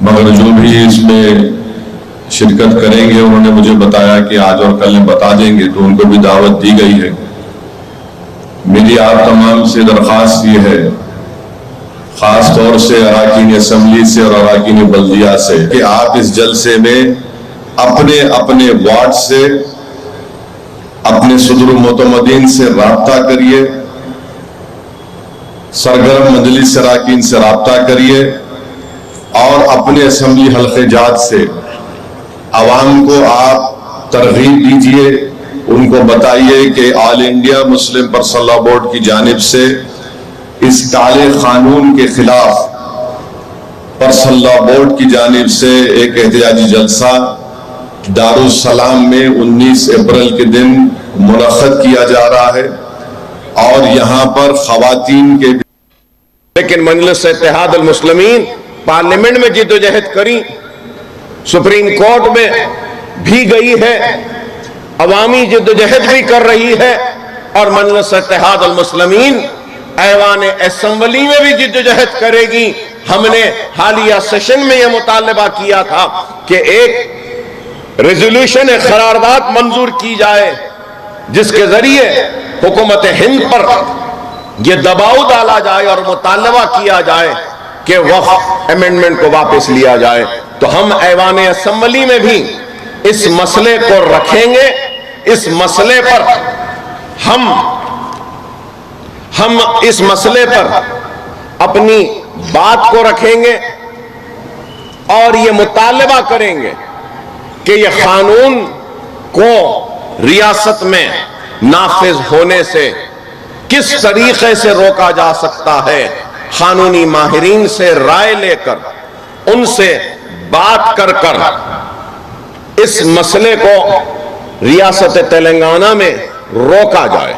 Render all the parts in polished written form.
مگر جو بھی اس میں شرکت کریں گے انہوں نے مجھے بتایا کہ آج اور کل بتا دیں گے، تو ان کو بھی دعوت دی گئی ہے۔ میری آپ تمام سے درخواست یہ ہے، خاص طور سے اراکین اسمبلی سے اور اراکین بلدیہ سے، کہ آپ اس جلسے میں اپنے اپنے وارڈ سے، اپنے صدر المعتمدین سے رابطہ کریے، سرگرم مجلس اراکین سے رابطہ کریے، اور اپنے اسمبلی حلقے جات سے عوام کو آپ ترغیب دیجئے، ان کو بتائیے کہ All India Muslim Personal Law Board کی جانب سے اس کالے قانون کے خلاف پرسنل لاء بورڈ کی جانب سے ایک احتجاجی جلسہ دارالسلام میں 19 اپریل کے دن منعقد کیا جا رہا ہے، اور یہاں پر خواتین کے بھی، لیکن مجلس اتحاد المسلمین پارلیمنٹ میں جد و جہد کری، سپریم کورٹ میں بھی گئی ہے، عوامی جد و جہد بھی کر رہی ہے، اور مجلس اتحاد المسلمین ایوان اسمبلی میں بھی جد و جہد کرے گی۔ ہم نے حالیہ سیشن میں یہ مطالبہ کیا تھا کہ ایک ریزولوشن قرارداد منظور کی جائے جس کے ذریعے حکومت ہند پر یہ دباؤ ڈالا جائے اور مطالبہ کیا جائے کہ وقف امینڈمنٹ کو واپس لیا جائے۔ تو ہم ایوان اسمبلی میں بھی اس مسئلے کو رکھیں گے، اس مسئلے پر ہم اس مسئلے پر اپنی بات کو رکھیں گے اور یہ مطالبہ کریں گے کہ یہ قانون کو ریاست میں نافذ ہونے سے کس طریقے سے روکا جا سکتا ہے۔ قانونی ماہرین سے رائے لے کر، ان سے بات کر کر اس مسئلے کو ریاست تلنگانہ میں روکا جائے۔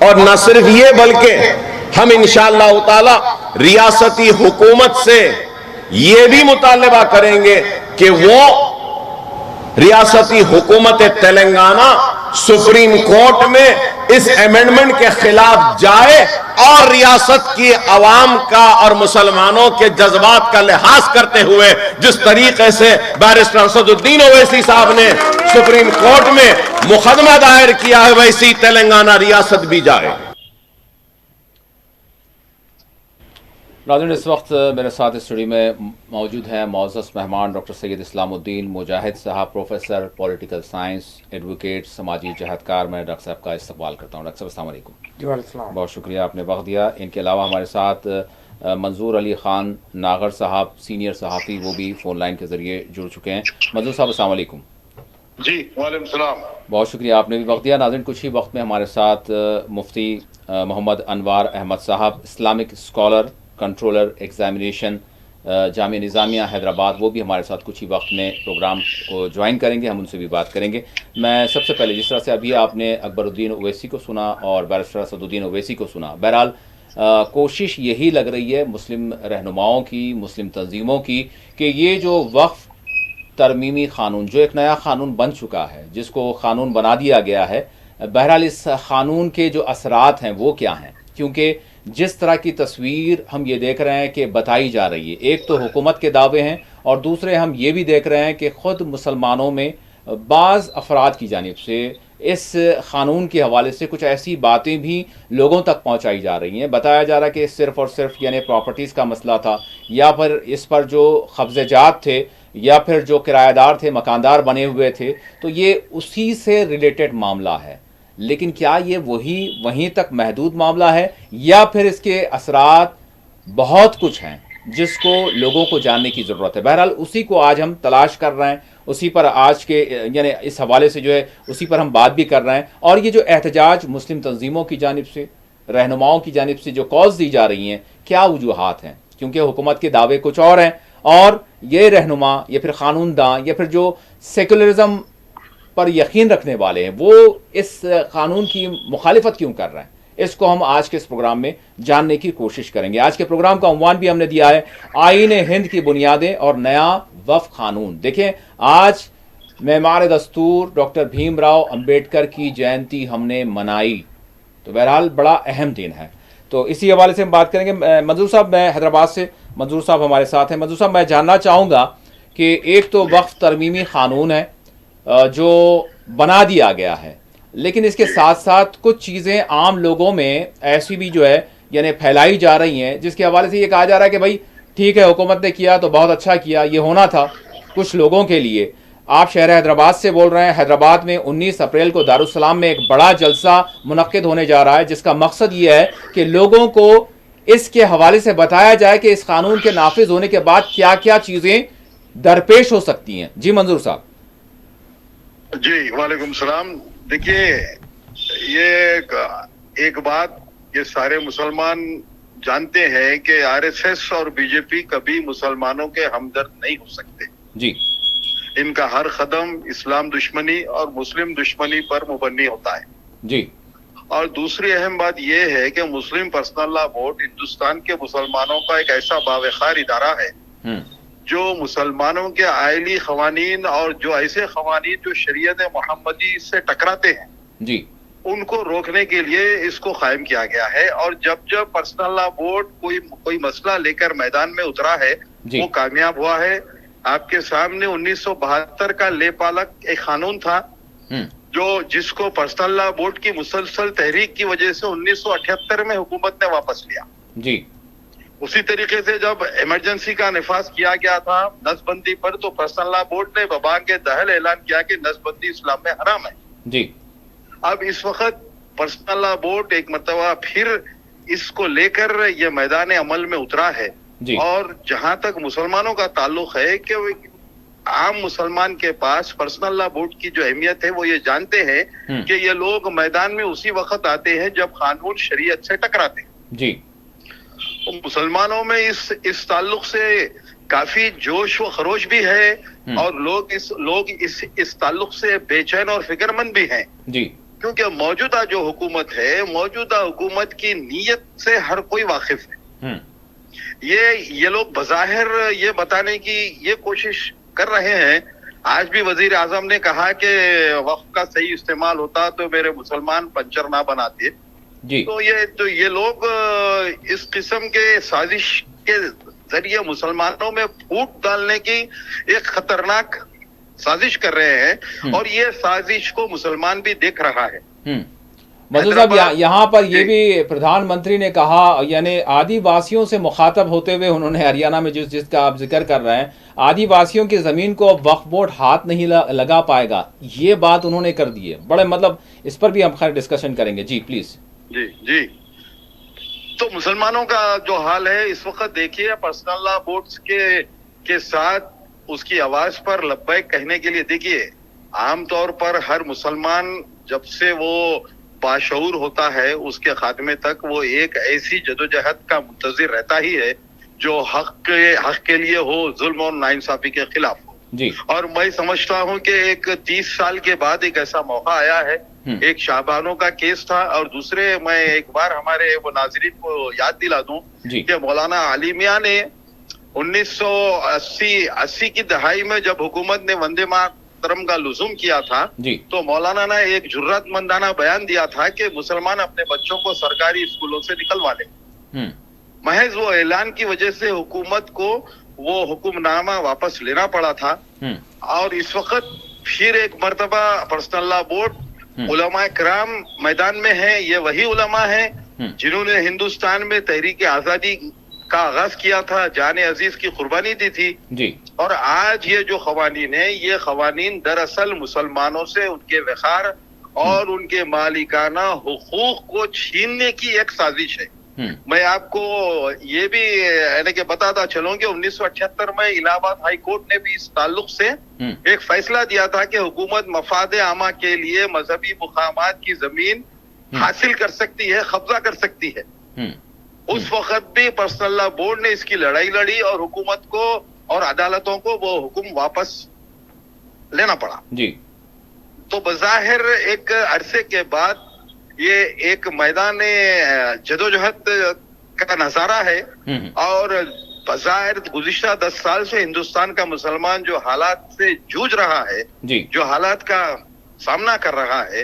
اور نہ صرف یہ بلکہ ہم انشاءاللہ تعالی ریاستی حکومت سے یہ بھی مطالبہ کریں گے کہ وہ ریاستی حکومت تلنگانہ سپریم کورٹ میں اس امینڈمنٹ کے خلاف جائے اور ریاست کی عوام کا اور مسلمانوں کے جذبات کا لحاظ کرتے ہوئے جس طریقے سے بیرسٹر اسد الدین اویسی صاحب نے سپریم کورٹ میں مقدمہ دائر کیا ہے، ویسی تلنگانہ ریاست بھی جائے۔ ناظرین، اس وقت میرے ساتھ اسٹوڈیو میں موجود ہیں معزز مہمان ڈاکٹر سید اسلام الدین مجاہد صاحب، پروفیسر پولیٹیکل سائنس، ایڈوکیٹ، سماجی جہدکار۔ میں ڈاکٹر صاحب کا استقبال کرتا ہوں۔ ڈاکٹر صاحب السلام علیکم۔ جی وعلیکم السلام۔ بہت شکریہ، آپ نے وقت دیا۔ ان کے علاوہ ہمارے ساتھ منظور علی خان ناغر صاحب، سینئر صحافی، وہ بھی فون لائن کے ذریعے جڑ چکے ہیں۔ منظور صاحب السلام علیکم۔ جی وعلیکم السلام۔ بہت شکریہ، آپ نے بھی وقت دیا۔ ناظرین، کچھ ہی وقت میں ہمارے ساتھ مفتی محمد انوار احمد صاحب، اسلامک اسکالر، کنٹرولر ایگزامینیشن، جامعہ نظامیہ حیدرآباد، وہ بھی ہمارے ساتھ کچھ ہی وقت میں پروگرام کو جوائن کریں گے، ہم ان سے بھی بات کریں گے۔ میں سب سے پہلے، جس طرح سے ابھی آپ نے اکبر الدین اویسی کو سنا اور بیرسٹر اسد الدین اویسی کو سنا، بہرحال کوشش یہی لگ رہی ہے مسلم رہنماؤں کی، مسلم تنظیموں کی، کہ یہ جو وقف ترمیمی قانون، جو ایک نیا قانون بن چکا ہے، جس کو قانون بنا دیا گیا ہے، بہرحال اس قانون کے جو اثرات ہیں وہ کیا ہیں؟ کیونکہ جس طرح کی تصویر ہم یہ دیکھ رہے ہیں کہ بتائی جا رہی ہے، ایک تو حکومت کے دعوے ہیں، اور دوسرے ہم یہ بھی دیکھ رہے ہیں کہ خود مسلمانوں میں بعض افراد کی جانب سے اس قانون کے حوالے سے کچھ ایسی باتیں بھی لوگوں تک پہنچائی جا رہی ہیں۔ بتایا جا رہا ہے کہ صرف اور صرف یعنی پراپرٹیز کا مسئلہ تھا، یا پھر اس پر جو قبضے جات تھے، یا پھر جو کرایہ دار تھے، مکاندار بنے ہوئے تھے، تو یہ اسی سے ریلیٹڈ معاملہ ہے۔ لیکن کیا یہ وہیں تک محدود معاملہ ہے، یا پھر اس کے اثرات بہت کچھ ہیں جس کو لوگوں کو جاننے کی ضرورت ہے؟ بہرحال اسی کو آج ہم تلاش کر رہے ہیں، اسی پر آج کے یعنی اس حوالے سے جو ہے اسی پر ہم بات بھی کر رہے ہیں۔ اور یہ جو احتجاج مسلم تنظیموں کی جانب سے، رہنماؤں کی جانب سے جو کالز دی جا رہی ہیں، کیا وجوہات ہیں؟ کیونکہ حکومت کے دعوے کچھ اور ہیں، اور یہ رہنما یا پھر قانون داں یا پھر جو سیکولرزم پر یقین رکھنے والے ہیں، وہ اس قانون کی مخالفت کیوں کر رہے ہیں؟ اس کو ہم آج کے اس پروگرام میں جاننے کی کوشش کریں گے۔ آج کے پروگرام کا عنوان بھی ہم نے دیا ہے، آئین ہند کی بنیادیں اور نیا وقف قانون۔ دیکھیں، آج معمار دستور ڈاکٹر بھیم راؤ امبیڈکر کی جینتی ہم نے منائی، تو بہرحال بڑا اہم دن ہے۔ تو اسی حوالے سے ہم بات کریں گے. منظور صاحب, میں حیدرآباد سے منظور صاحب ہمارے ساتھ ہیں. منظور صاحب, میں جاننا چاہوں گا کہ ایک تو وقف ترمیمی قانون ہے جو بنا دیا گیا ہے, لیکن اس کے ساتھ ساتھ کچھ چیزیں عام لوگوں میں ایسی بھی جو ہے یعنی پھیلائی جا رہی ہیں, جس کے حوالے سے یہ کہا جا رہا ہے کہ بھائی ٹھیک ہے, حکومت نے کیا تو بہت اچھا کیا, یہ ہونا تھا کچھ لوگوں کے لیے. آپ شہر حیدرآباد سے بول رہے ہیں. حیدرآباد میں 19 اپریل کو دارالسلام میں ایک بڑا جلسہ منعقد ہونے جا رہا ہے, جس کا مقصد یہ ہے کہ لوگوں کو اس کے حوالے سے بتایا جائے کہ اس قانون کے نافذ ہونے کے بعد کیا کیا چیزیں درپیش ہو سکتی ہیں. جی منظور صاحب. جی وعلیکم السلام. دیکھیے, یہ ایک بات یہ سارے مسلمان جانتے ہیں کہ آر ایس ایس اور بی جے پی کبھی مسلمانوں کے ہمدرد نہیں ہو سکتے. جی. ان کا ہر قدم اسلام دشمنی اور مسلم دشمنی پر مبنی ہوتا ہے. جی. اور دوسری اہم بات یہ ہے کہ مسلم پرسنل لا بورڈ ہندوستان کے مسلمانوں کا ایک ایسا باوقار ادارہ ہے جو مسلمانوں کے آئلی قوانین اور جو ایسے قوانین جو شریعت محمدی سے ٹکراتے ہیں جی ان کو روکنے کے لیے اس کو قائم کیا گیا ہے. اور جب پرسنل لا بورڈ کوئی مسئلہ لے کر میدان میں اترا ہے وہ کامیاب ہوا ہے. آپ کے سامنے 1972 کا لے پالک ایک قانون تھا جس کو پرسنل لا بورڈ کی مسلسل تحریک کی وجہ سے 1978 میں حکومت نے واپس لیا. جی. اسی طریقے سے جب ایمرجنسی کا نفاذ کیا گیا تھا نسل بندی پر تو پرسنل لا بورڈ نے ببانگ دہل اعلان کیا کہ نسل بندی اسلام میں حرام ہے. جی. اب اس وقت پرسنل لا بورڈ ایک مرتبہ پھر اس کو لے کر یہ میدان عمل میں اترا ہے. اور جہاں تک مسلمانوں کا تعلق ہے کہ عام مسلمان کے پاس پرسنل لا بورڈ کی جو اہمیت ہے وہ یہ جانتے ہیں کہ یہ لوگ میدان میں اسی وقت آتے ہیں جب قانون شریعت سے ٹکراتے ہیں. جی. مسلمانوں میں اس تعلق سے کافی جوش و خروش بھی ہے اور لوگ اس تعلق سے بے چین اور فکر مند بھی ہیں. جی. کیونکہ موجودہ جو حکومت ہے موجودہ حکومت کی نیت سے ہر کوئی واقف ہے. یہ لوگ بظاہر یہ بتانے کی یہ کوشش کر رہے ہیں. آج بھی وزیر اعظم نے کہا کہ وقف کا صحیح استعمال ہوتا تو میرے مسلمان پنچر نہ بناتے. جی. تو یہ لوگ اس قسم کے سازش کے ذریعے مسلمانوں میں پھوٹ ڈالنے کی ایک خطرناک سازش کر رہے ہیں اور یہ سازش کو مسلمان بھی دیکھ رہا ہے. منظور صاحب, یہاں پر یہ بھی پردھان منتری نے کہا, یعنی آدی واسیوں سے مخاطب ہوتے ہوئے انہوں نے ہریانہ میں جس کا آپ ذکر کر رہے ہیں, آدی واسیوں کی زمین کو وقف بورڈ ہاتھ نہیں لگا پائے گا, یہ بات انہوں نے کر دی ہے. بڑے مطلب اس پر بھی ہم خیر ڈسکشن کریں گے. جی پلیز. جی. تو مسلمانوں کا جو حال ہے اس وقت دیکھیے, پرسنل لا بورڈز کے ساتھ اس کی آواز پر لبیک کہنے کے لیے دیکھیے, عام طور پر ہر مسلمان جب سے وہ باشعور ہوتا ہے اس کے خاتمے تک وہ ایک ایسی جدوجہد کا منتظر رہتا ہی ہے جو حق کے لیے ہو, ظلم اور ناانصافی کے خلاف ہو. جی. اور میں سمجھتا ہوں کہ ایک 30 سال کے بعد ایک ایسا موقع آیا ہے. ایک شاہبانوں کا کیس تھا اور دوسرے میں ایک بار ہمارے وہ ناظرین کو یاد دلا دوں کہ مولانا علی میاں نے 1980 کی دہائی میں جب حکومت نے وندے ماترم کا لزوم کیا تھا تو مولانا نے ایک جرات مندانہ بیان دیا تھا کہ مسلمان اپنے بچوں کو سرکاری اسکولوں سے نکلوا لیں. محض وہ اعلان کی وجہ سے حکومت کو وہ حکم نامہ واپس لینا پڑا تھا. اور اس وقت پھر ایک مرتبہ پرسنل لا بورڈ علماء کرام میدان میں ہیں. یہ وہی علماء ہیں جنہوں نے ہندوستان میں تحریک آزادی کا آغاز کیا تھا, جان عزیز کی قربانی دی تھی. اور آج یہ جو قوانین ہیں یہ قوانین دراصل مسلمانوں سے ان کے وقار اور ان کے مالکانہ حقوق کو چھیننے کی ایک سازش ہے. میں آپ کو یہ بھی یعنی کہ بتاتا چلوں کہ 1978 میں الہ آباد ہائی کورٹ نے بھی اس تعلق سے ایک فیصلہ دیا تھا کہ حکومت مفاد عامہ کے لیے مذہبی مقامات کی زمین حاصل کر سکتی ہے, قبضہ کر سکتی ہے. اس وقت بھی پرسنل لا بورڈ نے اس کی لڑائی لڑی اور حکومت کو اور عدالتوں کو وہ حکم واپس لینا پڑا. تو بظاہر ایک عرصے کے بعد یہ ایک میدان جدوجہد کا نظارہ ہے اور بظاہر گزشتہ 10 سال سے ہندوستان کا مسلمان جو حالات سے جوجھ رہا ہے, جو حالات کا سامنا کر رہا ہے,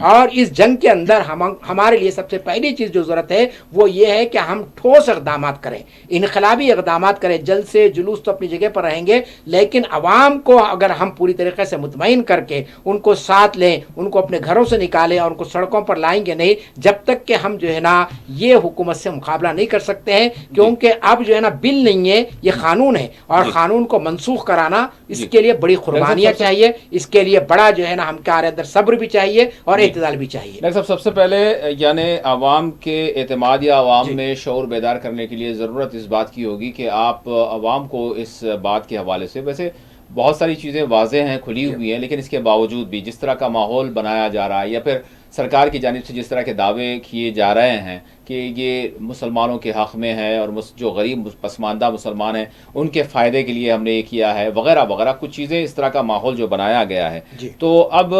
اور اس جنگ کے اندر ہمارے لیے سب سے پہلی چیز جو ضرورت ہے وہ یہ ہے کہ ہم ٹھوس اقدامات کریں، انقلابی اقدامات کریں. جلسے جلوس تو اپنی جگہ پر رہیں گے، لیکن عوام کو اگر ہم پوری طریقے سے مطمئن کر کے ان کو ساتھ لیں، ان کو اپنے گھروں سے نکالیں اور ان کو سڑکوں پر لائیں گے نہیں جب تک کہ ہم جو ہے نا یہ حکومت سے مقابلہ نہیں کر سکتے ہیں. کیونکہ اب جو ہے نا بل نہیں ہے، یہ قانون ہے، اور قانون کو منسوخ کرانا اس کے لیے بڑی قربانیاں چاہیے، اس کے لیے بڑا جو ہے نا ہمارے اندر صبر بھی چاہیے اور اعتدال بھی چاہیے. ڈاکٹر صاحب، سب سے پہلے یعنی عوام کے اعتماد یا عوام میں شعور بیدار کرنے کے لیے ضرورت اس بات کی ہوگی کہ آپ عوام کو اس بات کے حوالے سے، ویسے بہت ساری چیزیں واضح ہیں، کھلی ہوئی ہیں، لیکن اس کے باوجود بھی جس طرح کا ماحول بنایا جا رہا ہے یا پھر سرکار کی جانب سے جس طرح کے دعوے کیے جا رہے ہیں کہ یہ مسلمانوں کے حق میں ہے اور جو غریب پسماندہ مسلمان ہیں ان کے فائدے کے لیے ہم نے یہ کیا ہے وغیرہ وغیرہ، کچھ چیزیں اس طرح کا ماحول جو بنایا گیا ہے. تو اب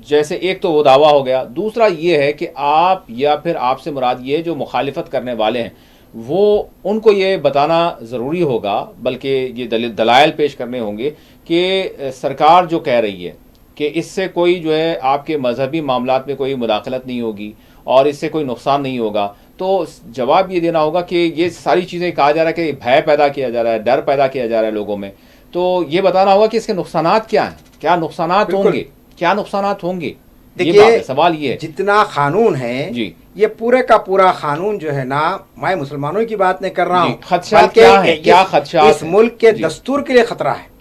جیسے ایک تو وہ دعویٰ ہو گیا، دوسرا یہ ہے کہ آپ یا پھر آپ سے مراد یہ جو مخالفت کرنے والے ہیں وہ ان کو یہ بتانا ضروری ہوگا، بلکہ یہ دلائل پیش کرنے ہوں گے کہ سرکار جو کہہ رہی ہے کہ اس سے کوئی جو ہے آپ کے مذہبی معاملات میں کوئی مداخلت نہیں ہوگی اور اس سے کوئی نقصان نہیں ہوگا، تو جواب یہ دینا ہوگا کہ یہ ساری چیزیں کہا جا رہا ہے کہ بھے پیدا کیا جا رہا ہے، ڈر پیدا کیا جا رہا ہے لوگوں میں، تو یہ بتانا ہوگا کہ اس کے نقصانات کیا ہیں، کیا نقصانات ہوں گے، کیا نقصانات ہوں گے. دیکھیے سوال یہ ہے جتنا قانون ہے یہ پورے کا پورا قانون جو ہے نا، میں مسلمانوں کی بات نہیں کر رہا ہوں، خدشات کیا ہیں، کیا خدشات اس ملک کے دستور کے لیے خطرہ ہے.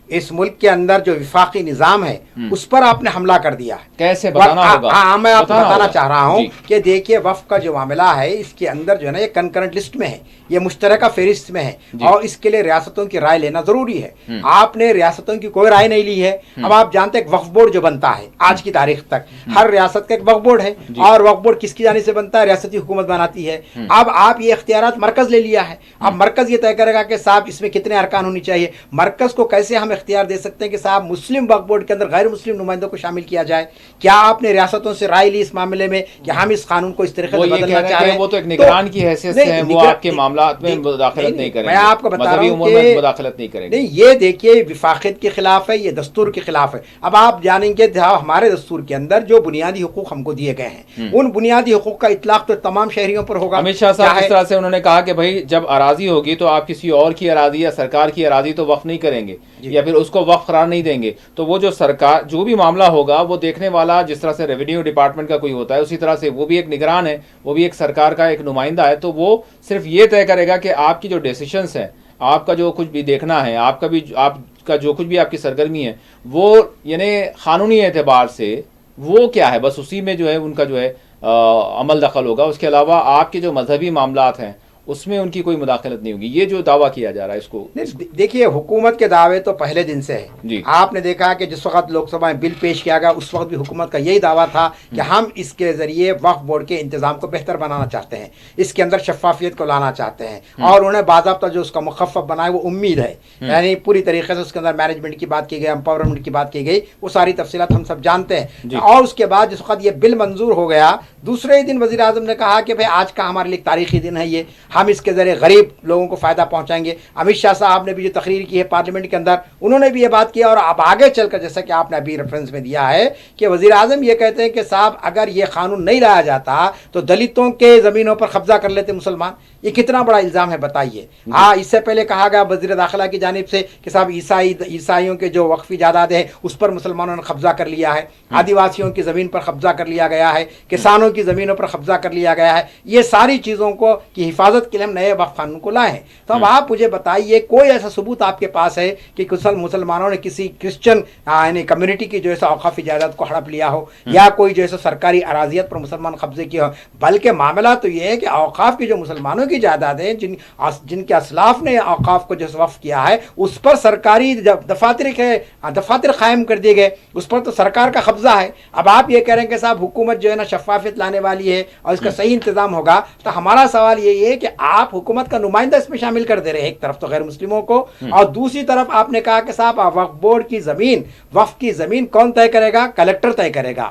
اس ملک کے اندر جو وفاقی نظام ہے اس پر آپ نے حملہ کر دیا ہے. کیسے بتانا ہوگا؟ ہاں، میں آپ کو بتانا چاہ رہا ہوں کہ دیکھیے وفد کا جو معاملہ ہے اس کے اندر جو ہے نا یہ کنکرنٹ لسٹ میں ہے، یہ مشترکہ فہرست میں ہے، اور اس کے لیے ریاستوں کی رائے لینا ضروری ہے. آپ نے ریاستوں کی کوئی رائے نہیں لی ہے. اب آپ جانتے ہیں وقف بورڈ جو بنتا ہے آج کی تاریخ تک ہر ریاست کا ایک وقف بورڈ ہے، اور وقف بورڈ کس کی جانب سے بنتا ہے؟ ریاستی حکومت بناتی ہے. اب آپ یہ اختیارات مرکز لے لیا ہے، اب مرکز یہ طے کرے گا کہ صاحب اس میں کتنے ارکان ہونی چاہیے. مرکز کو کیسے ہم اختیار دے سکتے ہیں کہ صاحب مسلم وقف بورڈ کے اندر غیر مسلم نمائندوں کو شامل کیا جائے؟ کیا آپ نے ریاستوں سے رائے لی اس معاملے میں کہ ہم اس قانون کو اس طریقے سے بدلنا چاہ رہے ہیں؟ وہ تو ایک نگران کی حیثیت سے ہیں، وہ آپ کے معاملات میں مداخلت نہیں کریں گے، میں آپ کو بتا رہا ہوں کہ مداخلت نہیں کریں گے. نہیں، یہ دیکھیے وفاقیت کے خلاف ہے، یہ دستور کے خلاف ہے. اب آپ جانیں گے ہمارے دستور کے اندر جو بنیادی حقوق ہم کو دیے گئے ہیں ان بنیادی حقوق کا اطلاق تو تمام شہریوں پر ہوگا. امت شاہ صاحب اس طرح سے انہوں نے کہا کہ بھائی جب اراضی ہوگی تو آپ کسی اور کی اراضی یا سرکار کی اراضی تو وقف نہیں کریں گے یا پھر اس کو وقف قرار نہیں دیں گے، تو وہ جو سرکار جو بھی معاملہ ہوگا وہ دیکھنے والا جس طرح سے ریونیو ڈپارٹمنٹ کا کوئی ہوتا ہے اسی طرح سے وہ بھی ایک نگران ہے، وہ بھی ایک سرکار کا ایک نمائندہ ہے. تو وہ صرف یہ طے کرے گا کہ آپ کی جو ڈیسیشنز ہیں، آپ کا جو کچھ بھی دیکھنا ہے، آپ کا جو کچھ بھی آپ کی سرگرمی ہے وہ یعنی قانونی اعتبار سے وہ کیا ہے، بس اسی میں جو ہے ان کا جو ہے عمل دخل ہوگا. اس کے علاوہ آپ کے جو مذہبی معاملات ہیں اس میں ان کی کوئی مداخلت نہیں ہوگی. یہ جو دعویٰ کیا جا رہا ہے اس کو دیکھیے حکومت کے دعوے تو پہلے دن سے ہے. آپ نے دیکھا کہ جس وقت لوک سبھا میں بل پیش کیا گیا اس وقت بھی حکومت کا یہی دعویٰ تھا کہ ہم اس کے ذریعے وقف بورڈ کے انتظام کو بہتر بنانا چاہتے ہیں، اس کے اندر شفافیت کو لانا چاہتے ہیں، اور انہیں باضابطہ جو اس کا مخفف بنائے وہ امید ہے. یعنی پوری طریقے سے اس کے اندر مینجمنٹ کی بات کی گئی، امپاورمنٹ کی بات کی گئی، وہ ساری تفصیلات ہم سب جانتے ہیں. اور اس کے بعد جس وقت یہ بل منظور ہو گیا دوسرے ہی دن وزیر اعظم نے کہا کہ بھائی آج کا ہمارے لیے تاریخی دن ہے، یہ ہم اس کے ذریعے غریب لوگوں کو فائدہ پہنچائیں گے. امت شاہ صاحب نے بھی جو تقریر کی ہے پارلیمنٹ کے اندر انہوں نے بھی یہ بات کیا. اور اب آگے چل کر جیسا کہ آپ نے ابھی ریفرنس میں دیا ہے کہ وزیر اعظم یہ کہتے ہیں کہ صاحب اگر یہ قانون نہیں لایا جاتا تو دلتوں کے زمینوں پر قبضہ کر لیتے مسلمان. یہ کتنا بڑا الزام ہے بتائیے. اس سے پہلے کہا گیا وزیر داخلہ کی جانب سے کہ صاحب عیسائیوں کے جو وقفی جائیداد ہے اس پر مسلمانوں نے قبضہ کر لیا ہے، آدیواسیوں کی زمین پر قبضہ کر لیا گیا ہے، کسانوں کی زمینوں پر قبضہ کر لیا گیا ہے. یہ ساری چیزوں کو کی حفاظت کے لیے ہم نئے وقف قانون کو لائے ہیں. تو اب آپ مجھے بتائیے کوئی ایسا ثبوت آپ کے پاس ہے کہ مسلمانوں نے کسی کرسچن یعنی کمیونٹی کی جو ہے اوقافی جائیداد کو ہڑپ لیا ہو یا کوئی جو ہے سرکاری اراضیت پر مسلمان قبضے کیا ہو؟ بلکہ معاملہ تو یہ ہے کہ اوقاف کی جو مسلمانوں کی جائیدادیں جن کے اسلاف نے اوقاف کو جو وقف کیا ہے اس پر سرکاری دفاتر قائم کر دیے گئے، اس پر تو سرکار کا قبضہ ہے. اب آپ یہ کہہ رہے ہیں کہ صاحب حکومت جو ہے نا شفافیت لانے والی ہے اور اس کا صحیح انتظام ہوگا، تو ہمارا سوال یہی ہے کہ آپ حکومت کا نمائندہ اس میں شامل کر دے رہے ہیں، ایک طرف تو غیر مسلموں کو اور دوسری طرف آپ نے کہا کہ صاحب وقف بورڈ کی زمین، وقف کی زمین کون طے کرے گا؟ کلیکٹر طے کرے گا.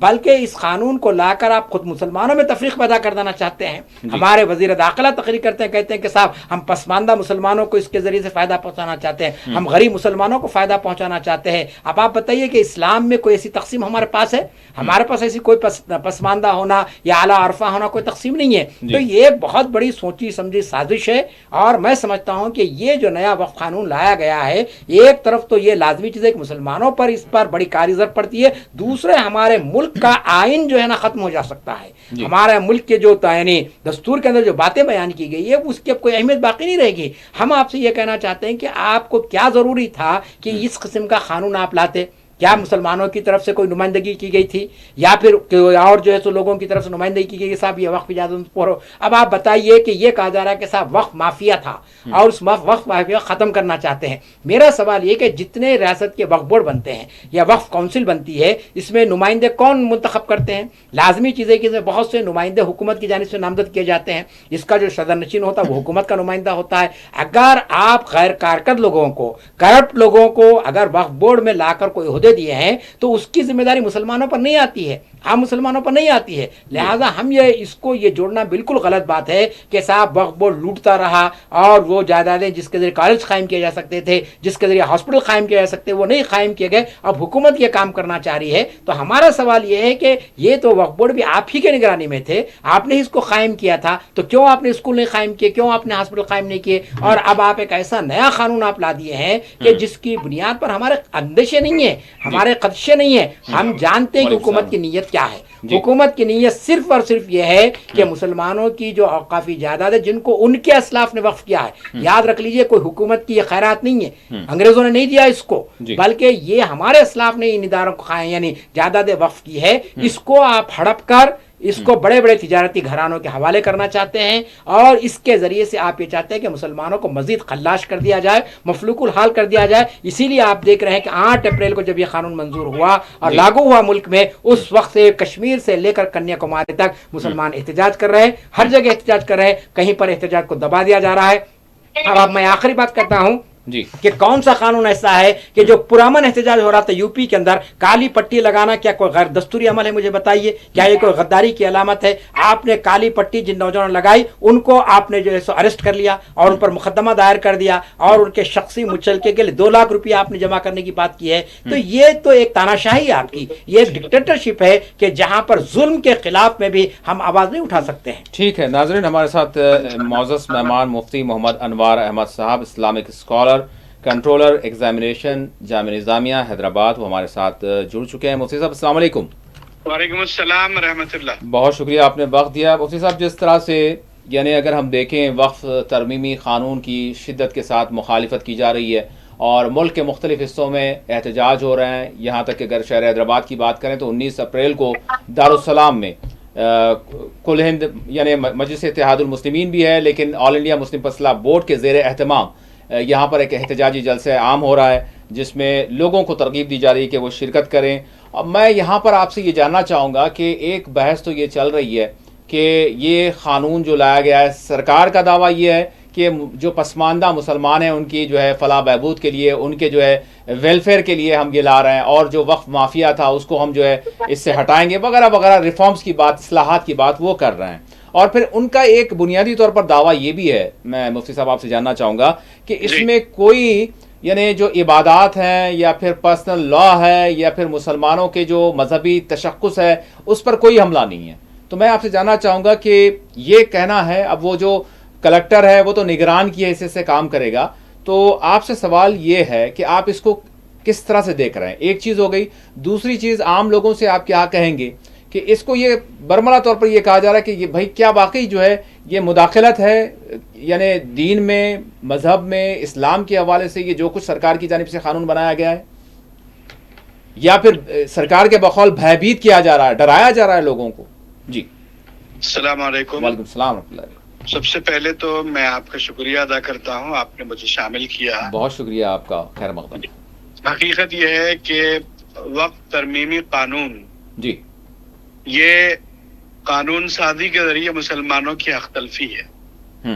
بلکہ اس قانون کو لا کر آپ خود مسلمانوں میں تفریق پیدا کر دینا چاہتے ہیں. ہمارے وزیر داخلہ تقریر کرتے ہیں, کہتے ہیں کہ صاحب ہم پسماندہ مسلمانوں کو اس کے ذریعے سے فائدہ پہنچانا چاہتے ہیں, ہم غریب مسلمانوں کو فائدہ پہنچانا چاہتے ہیں. اب آپ بتائیے کہ اسلام میں کوئی ایسی تقسیم ہمارے پاس ہے؟ ہمارے پاس ایسی کوئی پسماندہ ہونا یا اعلیٰ عرفہ ہونا کوئی تقسیم نہیں ہے. تو یہ ایک بہت بڑی سوچی سمجھی سازش ہے, اور میں سمجھتا ہوں کہ یہ جو نیا وقف قانون لایا گیا ہے, ایک طرف تو یہ لازمی چیز ہے کہ مسلمانوں پر اس پر بڑی کاری ضرورت پڑتی ہے, دوسرے ہمارے ملک کا آئین جو ہے نا ختم ہو جا سکتا ہے. ہمارے ملک کے جو یعنی دستور کے اندر جو باتیں بیان کی گئی ہے اس کی اب کوئی اہمیت باقی نہیں رہے گی. ہم آپ سے یہ کہنا چاہتے ہیں کہ آپ کو کیا ضروری تھا کہ اس قسم کا قانون آپ لاتے؟ کیا مسلمانوں کی طرف سے کوئی نمائندگی کی گئی تھی یا پھر اور جو ہے سو لوگوں کی طرف سے نمائندگی کی گئی کہ صاحب یہ وقف اجازت پڑھو؟ اب آپ بتائیے کہ یہ کہا جا رہا ہے کہ صاحب وقف مافیا تھا اور اس وقف مافیا ختم کرنا چاہتے ہیں. میرا سوال یہ کہ جتنے ریاست کے وقف بورڈ بنتے ہیں یا وقف کونسل بنتی ہے, اس میں نمائندے کون منتخب کرتے ہیں؟ لازمی چیز ہے کہ اس میں بہت سے نمائندے حکومت کی جانب سے نامزد کیے جاتے ہیں. اس کا جو صدر نشین ہوتا ہے وہ حکومت کا نمائندہ ہوتا ہے. اگر آپ غیر کارکرد لوگوں کو, کرپٹ لوگوں کو اگر وقف بورڈ میں لا کر کوئی عہدے دیے ہیں تو اس کی ذمہ داری مسلمانوں پر نہیں آتی ہے, عام مسلمانوں پر نہیں آتی ہے. لہٰذا ہم اس کو جوڑنا بالکل غلط بات ہے کہ صاحب وقف بورڈ لوٹتا رہا اور وہ جائیدادیں جس کے ذریعے کالج قائم کیے جا سکتے تھے, جس کے ذریعے ہاسپٹل قائم کیے جا سکتے وہ نہیں قائم کیے گئے. اب حکومت یہ کام کرنا چاہ رہی ہے. تو ہمارا سوال یہ ہے کہ یہ تو وقف بورڈ بھی آپ ہی کے نگرانی میں تھے, آپ نے اس کو قائم کیا تھا, تو کیوں آپ نے اسکول نہیں قائم کیے, کیوں آپ نے ہاسپٹل قائم نہیں کیے؟ اور اب آپ ایک ایسا نیا قانون آپ لا دیے ہیں کہ جس کی بنیاد پر ہمارے اندیشے نہیں ہیں, ہمارے خدشے نہیں ہیں. ہم جانتے ہیں کہ حکومت کی نیت کیا ہے. حکومت کی نیت صرف اور صرف یہ ہے کہ مسلمانوں کی جو اوقافی جائیداد ہے جن کو ان کے اسلاف نے وقف کیا ہے, یاد رکھ لیجئے کوئی حکومت کی یہ خیرات نہیں ہے, انگریزوں نے نہیں دیا اس کو, بلکہ یہ ہمارے اسلاف نے ان اداروں کو یعنی جائیداد وقف کی ہے. اس کو آپ ہڑپ کر اس کو بڑے بڑے تجارتی گھرانوں کے حوالے کرنا چاہتے ہیں, اور اس کے ذریعے سے آپ یہ چاہتے ہیں کہ مسلمانوں کو مزید خلاش کر دیا جائے, مفلوک الحال کر دیا جائے. اسی لیے آپ دیکھ رہے ہیں کہ 8 اپریل کو جب یہ قانون منظور ہوا اور لاگو ہوا ملک میں, اس وقت سے کشمیر سے لے کر کنیا کماری تک مسلمان احتجاج کر رہے ہیں, ہر جگہ احتجاج کر رہے ہیں, کہیں پر احتجاج کو دبا دیا جا رہا ہے. اب میں آخری بات کرتا ہوں کہ کون سا قانون ایسا ہے کہ جو پرامن احتجاج ہو رہا تھا یو پی کے اندر, کالی پٹی لگانا کیا کوئی غیر دستوری عمل ہے؟ مجھے بتائیے, کیا یہ کوئی غداری کی علامت ہے؟ آپ نے کالی پٹی جن نوجوانوں نے لگائی ان کو آپ نے جو ہے سو ارسٹ کر لیا اور ان پر مقدمہ دائر کر دیا, اور ان کے شخصی مچلکے کے لیے 2 لاکھ روپیہ آپ نے جمع کرنے کی بات کی ہے. تو یہ تو ایک تاناشاہی ہے آپ کی, یہ ایک ڈکٹیٹرشپ ہے کہ جہاں پر ظلم کے خلاف میں بھی ہم آواز نہیں اٹھا سکتے ہیں. ٹھیک ہے ناظرین, ہمارے ساتھ معزز مہمان مفتی محمد انوار احمد صاحب, اسلامک اسکالر, کنٹرولر ایگزامینیشن جامعہ نظامیہ حیدرآباد, وہ ہمارے ساتھ جڑ چکے ہیں. مفتی صاحب السلام علیکم. وعلیکم السلام ورحمۃ اللہ. بہت شکریہ آپ نے وقت دیا. مفتی صاحب, جس طرح سے یعنی اگر ہم دیکھیں وقف ترمیمی قانون کی شدت کے ساتھ مخالفت کی جا رہی ہے اور ملک کے مختلف حصوں میں احتجاج ہو رہے ہیں, یہاں تک کہ اگر شہر حیدرآباد کی بات کریں تو 19 اپریل کو دارالسلام میں کل ہند یعنی مجلس اتحاد المسلمین بھی ہے, لیکن آل انڈیا مسلم فضلہ بورڈ کے زیر اہتمام یہاں پر ایک احتجاجی جلسہ عام ہو رہا ہے جس میں لوگوں کو ترغیب دی جا رہی ہے کہ وہ شرکت کریں. اب میں یہاں پر آپ سے یہ جاننا چاہوں گا کہ ایک بحث تو یہ چل رہی ہے کہ یہ قانون جو لایا گیا ہے, سرکار کا دعویٰ یہ ہے کہ جو پسماندہ مسلمان ہیں ان کی جو ہے فلاح بہبود کے لیے, ان کے جو ہے ویلفیئر کے لیے ہم یہ لا رہے ہیں, اور جو وقف مافیا تھا اس کو ہم جو ہے اس سے ہٹائیں گے وغیرہ وغیرہ, ریفارمز کی بات, اصلاحات کی بات وہ کر رہے ہیں. اور پھر ان کا ایک بنیادی طور پر دعویٰ یہ بھی ہے, میں مفتی صاحب آپ سے جاننا چاہوں گا کہ اس میں کوئی یعنی جو عبادات ہیں یا پھر پرسنل لا ہے یا پھر مسلمانوں کے جو مذہبی تشخص ہے اس پر کوئی حملہ نہیں ہے. تو میں آپ سے جاننا چاہوں گا کہ یہ کہنا ہے, اب وہ جو کلکٹر ہے وہ تو نگران کی حیثیت سے کام کرے گا, تو آپ سے سوال یہ ہے کہ آپ اس کو کس طرح سے دیکھ رہے ہیں؟ ایک چیز ہو گئی. دوسری چیز, عام لوگوں سے آپ کیا کہیں گے کہ اس کو یہ برملا طور پر یہ کہا جا رہا ہے کہ یہ بھائی کیا واقعی جو ہے یہ مداخلت ہے یعنی دین میں, مذہب میں, اسلام کے حوالے سے یہ جو کچھ سرکار کی جانب سے قانون بنایا گیا ہے, یا پھر سرکار کے بقول بھیبیت کیا جا رہا ہے, ڈرایا جا رہا ہے لوگوں کو؟ جی السلام علیکم. وعلیکم السلام ورحمۃ اللہ. سب سے پہلے تو میں آپ کا شکریہ ادا کرتا ہوں, آپ نے مجھے شامل کیا. بہت شکریہ آپ کا, خیر مقدم. حقیقت یہ ہے کہ وقف ترمیمی قانون جی یہ قانون سازی کے ذریعے مسلمانوں کی حق تلفی ہے,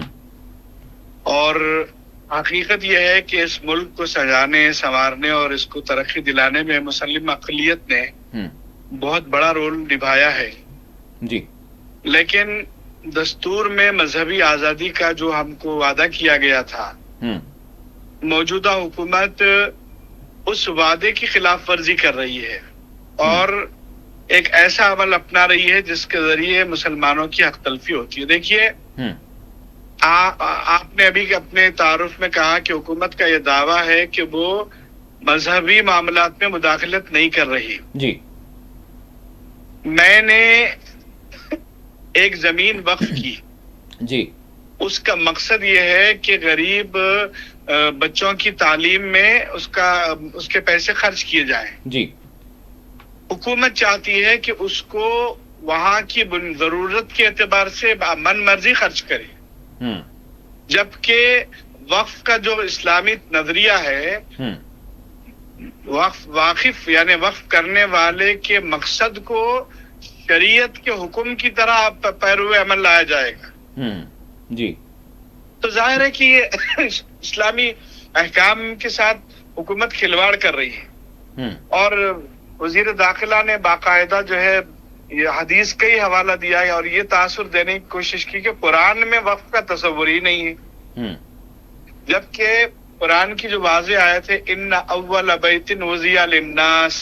اور حقیقت یہ ہے کہ اس ملک کو سجانے, سنوارنے اور اس کو ترقی دلانے میں مسلم اقلیت نے بہت بڑا رول نبھایا ہے جی، لیکن دستور میں مذہبی آزادی کا جو ہم کو وعدہ کیا گیا تھا، موجودہ حکومت اس وعدے کی خلاف ورزی کر رہی ہے اور ایک ایسا عمل اپنا رہی ہے جس کے ذریعے مسلمانوں کی حق تلفی ہوتی ہے. دیکھیے، آپ نے ابھی اپنے تعارف میں کہا کہ حکومت کا یہ دعویٰ ہے کہ وہ مذہبی معاملات میں مداخلت نہیں کر رہی. جی، میں نے ایک زمین وقف کی، جی، اس کا مقصد یہ ہے کہ غریب بچوں کی تعلیم میں اس کے پیسے خرچ کیے جائیں. جی، حکومت چاہتی ہے کہ اس کو وہاں کی ضرورت کے اعتبار سے من مرضی خرچ کرے، جبکہ وقف کا جو اسلامی نظریہ ہے، واقف یعنی وقف کرنے والے کے مقصد کو شریعت کے حکم کی طرح پیرو عمل لایا جائے گا. جی، تو ظاہر ہے کہ یہ اسلامی احکام کے ساتھ حکومت کھلواڑ کر رہی ہے. اور وزیر داخلہ نے باقاعدہ جو ہے یہ حدیث کا ہی حوالہ دیا ہے اور یہ تاثر دینے کی کوشش کی کہ قرآن میں وقف کا تصور ہی نہیں ہے، جبکہ قرآن کی جو واضح آیت ہے ان اول بیت وضع للناس،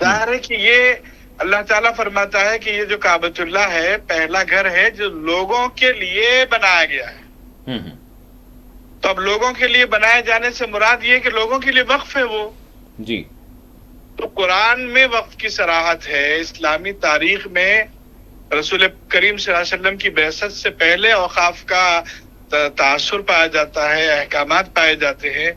ظاہر ہے کہ یہ اللہ تعالیٰ فرماتا ہے کہ یہ جو کعبۃ اللہ ہے پہلا گھر ہے جو لوگوں کے لیے بنایا گیا ہے. تو اب لوگوں کے لیے بنائے جانے سے مراد یہ کہ لوگوں کے لیے وقف ہے وہ. جی، تو قرآن میں وقف کی صراحت ہے. اسلامی تاریخ میں رسول کریم صلی اللہ علیہ وسلم کی بعثت سے پہلے اوقاف کا تاثر پایا جاتا ہے، احکامات پائے جاتے ہیں،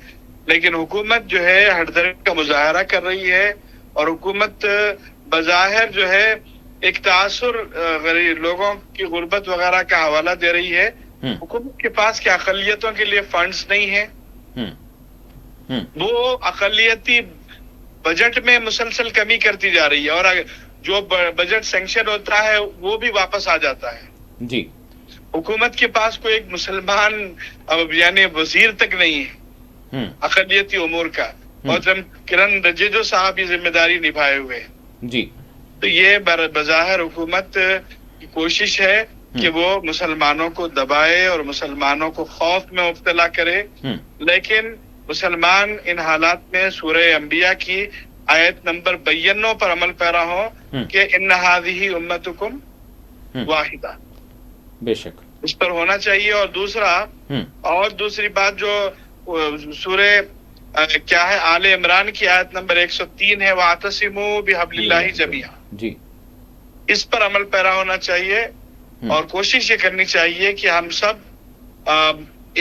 لیکن حکومت جو ہے ہٹ درمی کا مظاہرہ کر رہی ہے اور حکومت بظاہر جو ہے ایک تاثر غریب لوگوں کی غربت وغیرہ کا حوالہ دے رہی ہے. حکومت کے پاس کیا اقلیتوں کے لیے فنڈز نہیں ہیں؟ وہ اقلیتی بجٹ میں مسلسل کمی کرتی جا رہی ہے اور جو بجٹ سینکشن ہوتا ہے وہ بھی واپس آ جاتا ہے. جی، حکومت کے پاس کوئی ایک مسلمان یعنی وزیر تک نہیں ہے اقلیتی امور کا، اور کرن رجیجو صاحب یہ ذمہ داری نبھائے ہوئے ہیں. جی، تو یہ بظاہر حکومت کی کوشش ہے کہ وہ مسلمانوں کو دبائے اور مسلمانوں کو خوف میں مبتلا کرے، لیکن مسلمان ان حالات میں سورہ انبیاء کی آیت نمبر 92 پر عمل پیرا ہو کہ ان ھذہ امتکم واحدہ، بے شک اس پر ہونا چاہیے. اور دوسری بات جو سورہ کیا ہے آل عمران کی آیت نمبر 103 ہے وَاعْتَصِمُوا بِحَبْلِ اللَّهِ جَمِيعًا، جی، اس پر عمل پیرا ہونا چاہیے اور کوشش یہ کرنی چاہیے کہ ہم سب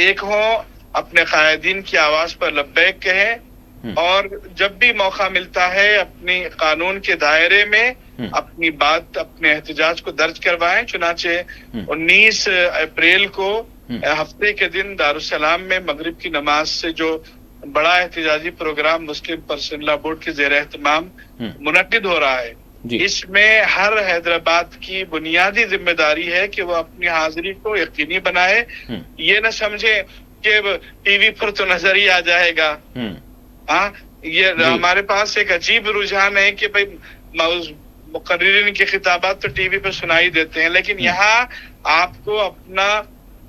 ایک ہوں، اپنے قائدین کی آواز پر لبیک کہیں اور جب بھی موقع ملتا ہے اپنی قانون کے دائرے میں اپنی بات اپنے احتجاج کو درج کروائیں. چنانچہ 19 اپریل کو ہفتے کے دن دارالسلام میں مغرب کی نماز سے جو بڑا احتجاجی پروگرام مسلم پرسنل لا بورڈ کے زیر اہتمام منعقد ہو رہا ہے، اس میں ہر حیدرآباد کی بنیادی ذمہ داری ہے کہ وہ اپنی حاضری کو یقینی بنائے. یہ نہ سمجھے کہ ٹی وی پر تو نظر ہی آ جائے گا. یہ ہمارے پاس ایک عجیب رجحان ہے کہ بھائی مقررین کی خطابات تو ٹی وی پہ سنائی دیتے ہیں، لیکن یہاں آپ کو اپنا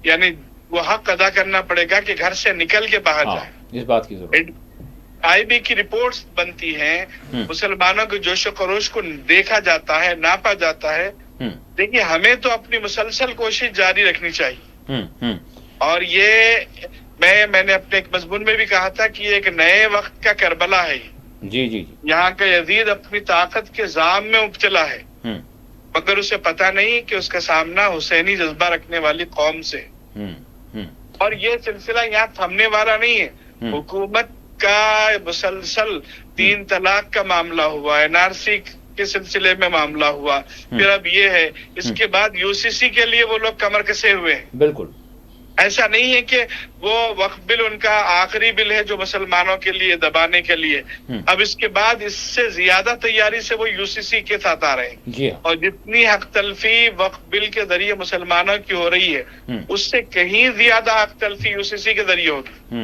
یعنی وہ حق ادا کرنا پڑے گا کہ گھر سے نکل کے باہر جائیں. اس بات کی ضرورت. آئی بی کی رپورٹس بنتی ہیں، مسلمانوں کے جوش و خروش کو دیکھا جاتا ہے، ناپا جاتا ہے. دیکھیے ہمیں تو اپنی مسلسل کوشش جاری رکھنی چاہیے اور یہ میں نے اپنے ایک مضمون میں بھی کہا تھا کہ یہ ایک نئے وقت کا کربلا ہے. جی، جی، یہاں کا یزید اپنی طاقت کے زام میں مبتلا ہے مگر اسے پتہ نہیں کہ اس کا سامنا حسینی جذبہ رکھنے والی قوم سے. اور یہ سلسلہ یہاں تھمنے والا نہیں ہے. حکومت کا مسلسل 3 طلاق کا معاملہ ہوا، NRC کے سلسلے میں معاملہ ہوا، پھر اب یہ ہے، اس کے بعد UCC کے لیے وہ لوگ کمر کسے ہوئے ہیں. بالکل ایسا نہیں ہے کہ وہ وقف بل ان کا آخری بل ہے جو مسلمانوں کے لیے دبانے کے لیے. اب اس کے بعد اس سے زیادہ تیاری سے وہ UCC کے ساتھ آ رہے ہیں اور جتنی حق تلفی وقف بل کے ذریعے مسلمانوں کی ہو رہی ہے اس سے کہیں زیادہ حق تلفی UCC کے ذریعے ہوگی.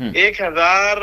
1000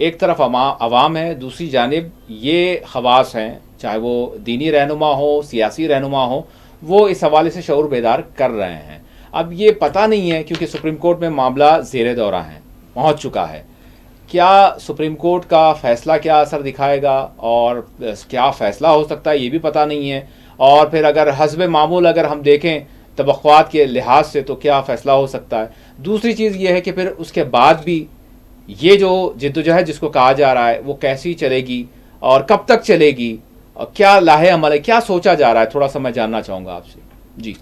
ایک طرف عوام ہے، دوسری جانب یہ خواص ہیں، چاہے وہ دینی رہنما ہو، سیاسی رہنما ہو، وہ اس حوالے سے شعور بیدار کر رہے ہیں۔ اب یہ پتہ نہیں ہے کیونکہ سپریم کورٹ میں معاملہ زیر دورہ ہے، پہنچ چکا ہے، کیا سپریم کورٹ کا فیصلہ کیا اثر دکھائے گا اور کیا فیصلہ ہو سکتا ہے یہ بھی پتہ نہیں ہے، اور پھر اگر حسب معمول اگر ہم دیکھیں توقعات کے لحاظ سے تو کیا فیصلہ ہو سکتا ہے۔ دوسری چیز یہ ہے کہ پھر اس کے بعد بھی یہ جو جدوجہد جس کو کہا جا رہا ہے وہ کیسی چلے گی اور کب تک چلے گی، اور کیا لاہے عمل ہے، کیا سوچا جا رہا ہے، تھوڑا سا میں جاننا چاہوں گا آپ سے۔ جی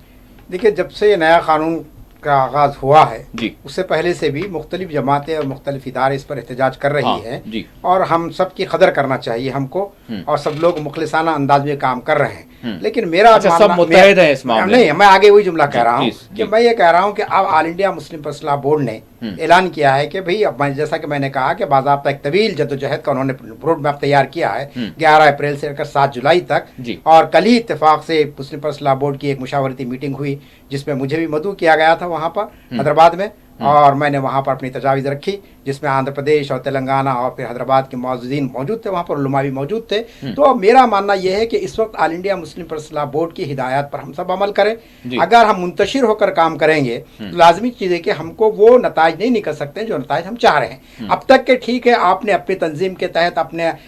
دیکھیے، جب سے یہ نیا قانون کا آغاز ہوا ہے جی اس سے پہلے سے بھی مختلف جماعتیں اور مختلف ادارے اس پر احتجاج کر رہی ہیں، جی اور ہم سب کی قدر کرنا چاہیے ہم کو، اور سب لوگ مخلصانہ انداز میں کام کر رہے ہیں۔ لیکن میرا سب متحد ہیں اس معاملے نہیں، میں آگے وہی جملہ کہہ رہا ہوں جی کہ میں یہ کہہ رہا ہوں کہ اب All India Muslim Personal Law Board نے اعلان کیا ہے کہ بھئی، اب جیسا کہ میں نے کہا کہ باضابطہ ایک طویل جدوجہد کا انہوں نے روڈ میپ تیار کیا ہے 11 اپریل سے لے کر 7 جولائی تک، اور کل ہی اتفاق سے مسلم پرسنل لاء بورڈ کی ایک مشاورتی میٹنگ ہوئی جس میں مجھے بھی مدعو کیا گیا تھا وہاں پر حیدرآباد میں، اور میں نے وہاں پر اپنی تجاویز رکھی جس میں آندھرا پردیش اور تلنگانہ اور پھر حیدرآباد کے معززین موجود تھے، وہاں پر علماء بھی موجود تھے۔ تو میرا ماننا یہ ہے کہ اس وقت All India Muslim Personal Law Board کی ہدایات پر ہم سب عمل کریں۔ اگر ہم منتشر ہو کر کام کریں گے تو لازمی چیز ہے کہ ہم کو وہ نتائج نہیں نکل سکتے جو نتائج ہم چاہ رہے ہیں۔ اب تک کہ ٹھیک ہے، آپ نے اپنی تنظیم کے تحت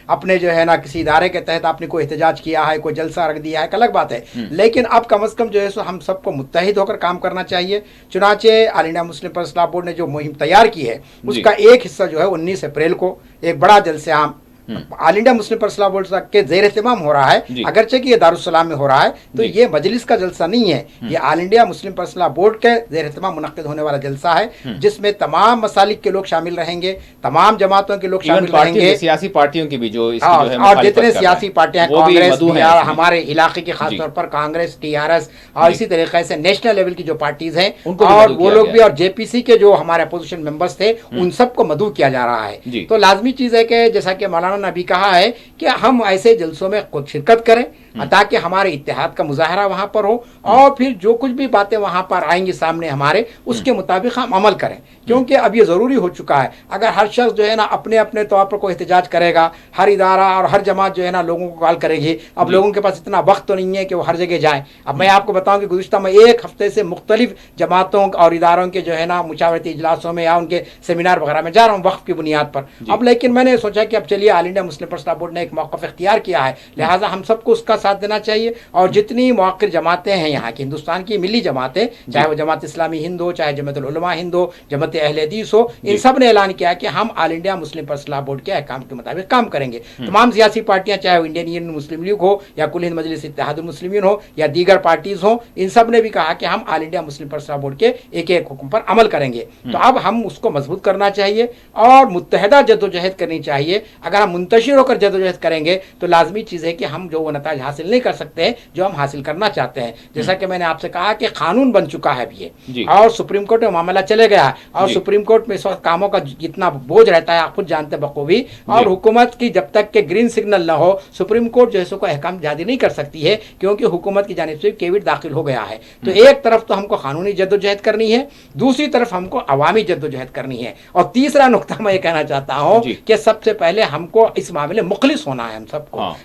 اپنے جو ہے نا کسی ادارے کے تحت آپ نے کوئی احتجاج کیا ہے، کوئی جلسہ رکھ دیا ہے، ایک الگ بات ہے، لیکن اب کم از کم جو ہے سو ہم سب کو متحد ہو کر کام کرنا چاہیے۔ چنانچہ All India Muslim Personal Law Board نے جو مہم تیار کی ہے اس کا ایک حصہ جو ہے 19 اپریل کو ایک بڑا جلسہ عام All India Muslim Personal Law Board کے زیر اہتمام ہو رہا ہے، اگرچہ کہ یہ دارالسلام میں ہو رہا ہے، تو یہ مجلس کا جلسہ نہیں ہے، یہ All India Muslim Personal Law Board کے زیر اہتمام منعقد ہونے والا جلسہ ہے جس میں تمام مسالک کے لوگ شامل رہیں گے، تمام جماعتوں کے لوگ شامل رہیں گے، سیاسی پارٹیوں کی بھی جو اور جتنے سیاسی پارٹیاں، کانگریس، ہمارے علاقے کے خاص طور پر کانگریس، ٹی آر ایس، اور اسی طریقے سے نیشنل لیول کی جو پارٹیز ہیں اور وہ لوگ بھی، اور جے پی سی کے جو ہمارے اپوزیشن ممبرس تھے ان سب کو مدعو کیا جا رہا ہے۔ تو لازمی چیز ہے کہ جیسا کہ مولانا نے ابھی کہا ہے کہ ہم ایسے جلسوں میں خود شرکت کریں تاکہ ہمارے اتحاد کا مظاہرہ وہاں پر ہو، اور پھر جو کچھ بھی باتیں وہاں پر آئیں گی سامنے ہمارے، اس کے مطابق ہم عمل کریں، کیونکہ اب یہ ضروری ہو چکا ہے۔ اگر ہر شخص جو ہے نا اپنے اپنے طور پر کوئی احتجاج کرے گا، ہر ادارہ اور ہر جماعت جو ہے نا لوگوں کو کال کرے گی، اب لوگوں کے پاس اتنا وقت تو نہیں ہے کہ وہ ہر جگہ جائیں۔ اب میں آپ کو بتاؤں کہ گزشتہ میں ایک ہفتے سے مختلف جماعتوں اور اداروں کے جو ہے نا مشاورتی اجلاسوں میں یا ان کے سیمینار وغیرہ میں جا رہا ہوں وقف کی بنیاد پر۔ اب لیکن میں نے سوچا کہ اب چلیے All India Muslim Personal Law Board نے ایک موقف اختیار کیا ہے، لہٰذا ہم سب کو اس کا ساتھ دینا چاہیے، اور جتنی موقر جماعتیں ہیں یہاں کی ہندوستان کی ملی جماعتیں، چاہے وہ جماعت اسلامی ہند ہو، چاہے جماعت العلماء ہند ہو، جماعت اہل حدیث ہو، ان سب نے اعلان کیا کہ ہم All India Muslim Personal Law Board کے احکام کے مطابق کام کریں گے۔ تمام سیاسی پارٹیاں، چاہے وہ انڈین یونین مسلم لیگ ہو یا کل ہند مجلس اتحاد المسلمین ہو یا دیگر پارٹیز ہوں، ان سب نے بھی کہا کہ ہم All India Muslim Personal Law Board کے ایک ایک حکم پر عمل کریں گے۔ تو اب ہم اس کو مضبوط کرنا چاہیے اور متحدہ جدوجہد کرنی چاہیے۔ اگر ہم منتشر ہو کر جدوجہد کریں گے تو لازمی چیز ہے کہ ہم جو وہ نتائج حاصل نہیں کر سکتے جو ہم حاصل کرنا چاہتے ہیں۔ جیسا کہ میں نے آپ سے کہا کہ قانون بن چکا ہے اب یہ، اور سپریم کورٹ میں معاملہ چلے گیا ہے، اور سپریم کورٹ میں اس وقت کاموں کا جتنا بوجھ رہتا ہے آپ خود جانتے بخوبی، اور حکومت کی جب تک کہ گرین سگنل نہ ہو سپریم کورٹ جو ہے کو احکام جاری نہیں کر سکتی ہے، کیونکہ حکومت کی جانب سے کیوٹ داخل ہو گیا ہے۔ تو ایک طرف تو ہم کو قانونی جدوجہد کرنی ہے، دوسری طرف ہم کو عوامی جدوجہد کرنی ہے، اور تیسرا نقطہ میں یہ کہنا چاہتا ہوں کہ سب سے پہلے ہم کو اس معاملے مخلص ہونا ہے،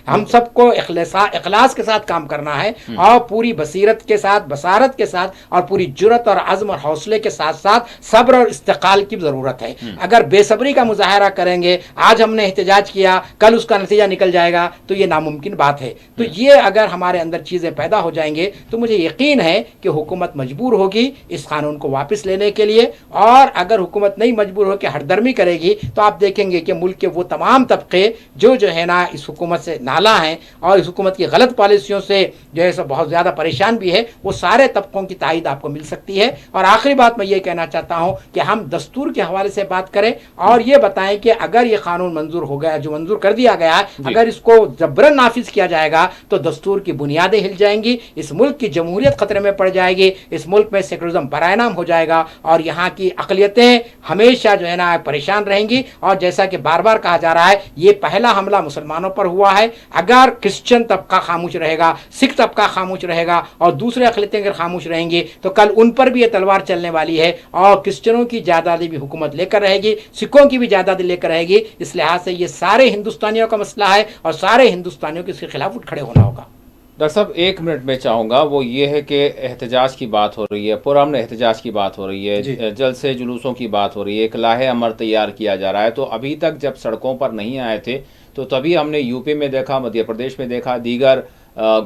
ہم سب کو اخلاص کے ساتھ کام کرنا ہے، اور پوری بصیرت کے ساتھ، بصارت کے ساتھ، اور پوری جرت اور عزم اور حوصلے کے ساتھ ساتھ صبر اور استقال کی ضرورت ہے۔ اگر بے صبری کا مظاہرہ کریں گے، آج ہم نے احتجاج کیا کل اس کا نتیجہ نکل جائے گا، تو یہ ناممکن بات ہے۔ تو یہ اگر ہمارے اندر چیزیں پیدا ہو جائیں گے تو مجھے یقین ہے کہ حکومت مجبور ہوگی اس قانون کو واپس لینے کے لیے، اور اگر حکومت نہیں مجبور ہو کے ہٹ درمی کرے گی تو آپ دیکھیں گے کہ ملک کے وہ تمام طبقے جو ہے نا اس حکومت سے نالاں ہیں اور اس حکومت کی غلط پالیسیوں سے جو ہے بہت زیادہ پریشان بھی ہے، وہ سارے طبقوں کی تائید آپ کو مل سکتی ہے۔ اور آخری بات میں یہ کہنا چاہتا ہوں کہ ہم دستور کے حوالے سے بات کریں اور یہ بتائیں کہ اگر یہ قانون منظور ہو گیا، جو منظور کر دیا گیا ہے، اگر اس کو جبرن نافذ کیا جائے گا تو دستور کی بنیادیں ہل جائیں گی، اس ملک کی جمہوریت خطرے میں پڑ جائے گی، اس ملک میں سیکولرزم برائے نام ہو جائے گا، اور یہاں کی اقلیتیں ہمیشہ جو ہے نا پریشان رہیں گی۔ اور جیسا کہ بار بار کہا جا رہا ہے یہ پہلا حملہ مسلمانوں پر ہوا ہے. اگر کرسچن طبقہ خاموش رہے گا, سکھ طبقہ خاموش رہے گا اور دوسرے اقلیتیں اگر خاموش رہیں گے تو کل ان پر بھی یہ تلوار چلنے والی ہے اور کرسچنوں کی جائیدادیں بھی حکومت لے کر رہے گی, سکھوں کی بھی جائیدادیں لے کر رہے گی. اس لحاظ سے یہ سارے ہندوستانیوں کا مسئلہ ہے اور سارے ہندوستانیوں کو اس کے خلاف اٹھ کھڑے ہونا ہوگا. ڈاکٹر صاحب ایک منٹ میں چاہوں گا, وہ یہ ہے کہ احتجاج کی بات ہو رہی ہے, پرامن احتجاج کی بات ہو رہی ہے, جلسے جلوسوں کی بات ہو رہی ہے, ایک لاہے عمل تیار کیا جا رہا ہے. تو ابھی تک جب سڑکوں پر نہیں آئے تھے تو تبھی ہم نے یو پی میں دیکھا, مدھیہ پردیش میں دیکھا, دیگر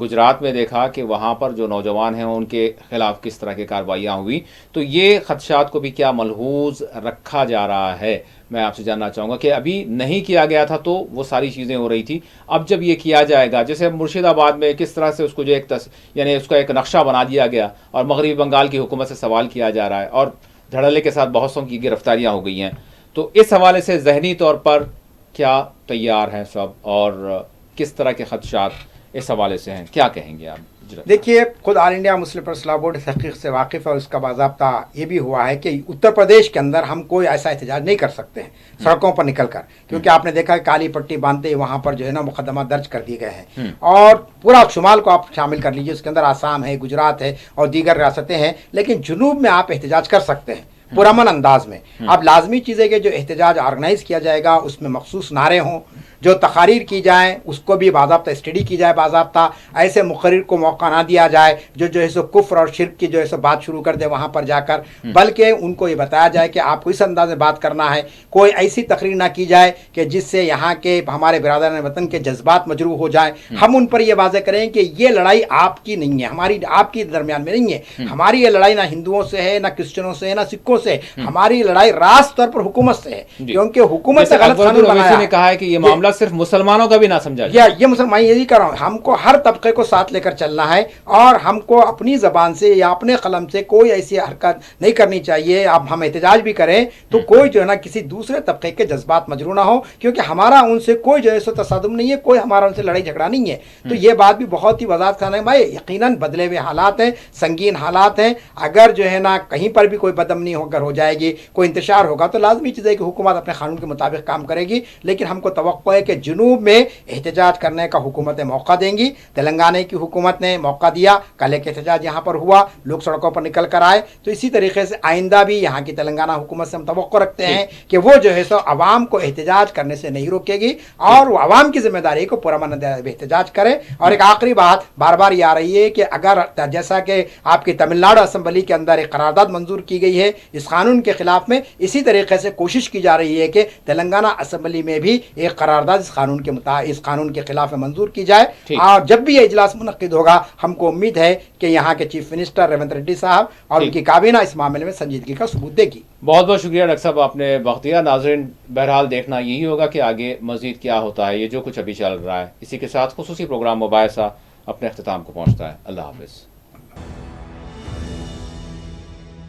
گجرات میں دیکھا کہ وہاں پر جو نوجوان ہیں ان کے خلاف کس طرح کی کارروائیاں ہوئی. تو یہ خدشات کو بھی کیا ملحوظ رکھا جا رہا ہے؟ میں آپ سے جاننا چاہوں گا کہ ابھی نہیں کیا گیا تھا تو وہ ساری چیزیں ہو رہی تھی, اب جب یہ کیا جائے گا, جیسے مرشد آباد میں کس طرح سے اس کو جو یعنی اس کا ایک نقشہ بنا دیا گیا اور مغربی بنگال کی حکومت سے سوال کیا جا رہا ہے اور دھڑلے کے ساتھ بہت سوں کی گرفتاریاں ہو گئی ہیں, تو اس حوالے سے ذہنی طور پر کیا تیار ہیں سب اور کس طرح کے خدشات اس حوالے سے ہیں, کیا کہیں گے آپ؟ دیکھیے, خود آل انڈیا مسلم پرسنل لا بورڈ اس حقیقت سے واقف ہے اور اس کا باضابطہ یہ بھی ہوا ہے کہ اتر پردیش کے اندر ہم کوئی ایسا احتجاج نہیں کر سکتے ہیں سڑکوں پر نکل کر, کیونکہ آپ نے دیکھا کہ کالی پٹی باندھتے وہاں پر جو ہے نا مقدمات درج کر دیے گئے ہیں اور پورا شمال کو آپ شامل کر لیجیے, اس کے اندر آسام ہے, گجرات ہے اور دیگر ریاستیں ہیں, لیکن جنوب میں آپ احتجاج کر سکتے ہیں پرامن انداز میں. اب لازمی چیز ہے کہ جو احتجاج آرگنائز کیا جائے گا اس میں مخصوص نعرے ہوں, جو تقاریر کی جائیں اس کو بھی باضابطہ اسٹڈی کی جائے, باضابطہ ایسے مقرر کو موقع نہ دیا جائے جو ہے سو کفر اور شرک کی جو ہے سو بات شروع کر دے وہاں پر جا کر, بلکہ ان کو یہ بتایا جائے کہ آپ کو اس انداز میں بات کرنا ہے. کوئی ایسی تقریر نہ کی جائے کہ جس سے یہاں کے ہمارے برادران وطن کے جذبات مجروح ہو جائیں. ہم ان پر یہ واضح کریں کہ یہ لڑائی آپ کی نہیں ہے, ہماری آپ کی درمیان میں نہیں ہے. ہماری یہ لڑائی نہ ہندوؤں سے ہے, نہ کرسچنوں سے ہے, نہ سکھوں سے. ہماری لڑائی راست طور پر حکومت سے ہے, کیونکہ حکومت سے غلط قانون بنایا نے کہا ہے کہ یہ معاملہ صرف مسلمانوں کا بھی نہ سمجھا جائے. یہ مسلمان یہی کر رہا ہوں, ہم کو ہر طبقے کو ساتھ لے کر چلنا ہے اور ہم کو اپنی زبان سے یا اپنے قلم سے کوئی ایسی حرکت نہیں کرنی چاہیے. اب ہم احتجاج بھی کریں تو کوئی جو ہے نا کسی دوسرے طبقے کے جذبات مجروح نہ ہو, کیونکہ ہمارا ان سے کوئی جو ہے سو تصادم نہیں ہے, کوئی ہمارا ان سے لڑائی جھگڑا نہیں ہے. تو یہ بات بھی بہت ہی وضاحت کرنا ہے بھائی, یقیناً بدلے ہوئے حالات ہیں, سنگین حالات ہیں. اگر جو ہے نا کہیں پر بھی کوئی بدامنی ہو جائے گی, کوئی انتشار ہوگا تو لازمی چیز ہے کہ حکومت اپنے قانون کے مطابق کام کرے گی. لیکن ہم کو توقع ہے کہ جنوب میں احتجاج کرنے کا حکومتیں موقع دیں گی. تلنگانہ کی حکومت نے موقع دیا, کل ایک احتجاج یہاں پر ہوا, لوگ سڑکوں پر نکل کر آئے. تو اسی طریقے سے آئندہ بھی یہاں کی تلنگانہ حکومت سے ہم توقع رکھتے ہیں کہ وہ جو ہے سو عوام کو احتجاج کرنے سے نہیں روکے گی اور وہ عوام کی ذمہ داری کو پورا احتجاج کرے. اور ایک آخری بات بار بار یہ آ رہی ہے کہ اگر جیسا کہ آپ کی تمل ناڈو اسمبلی کے اندر ایک قرارداد منظور کی گئی ہے اس قانون کے خلاف میں, اسی طریقے سے کوشش کی جا رہی ہے کہ تلنگانہ اسمبلی میں بھی ایک قرارداد اس قانون کے خلاف منظور کی جائے. اور جب بھی یہ اجلاس منعقد ہوگا ہم کو امید ہے کہ یہاں کے چیف منسٹر ریونت ریڈی صاحب اور ان کی کابینہ اس معاملے میں سنجیدگی کا ثبوت دے گی. بہت بہت شکریہ ڈاکٹر صاحب, آپ نے وقت دیا. ناظرین, بہرحال دیکھنا یہی ہوگا کہ آگے مزید کیا ہوتا ہے. یہ جو کچھ ابھی چل رہا ہے, اسی کے ساتھ خصوصی پروگرام مباحثہ اپنے اختتام کو پہنچتا ہے. اللہ حافظ.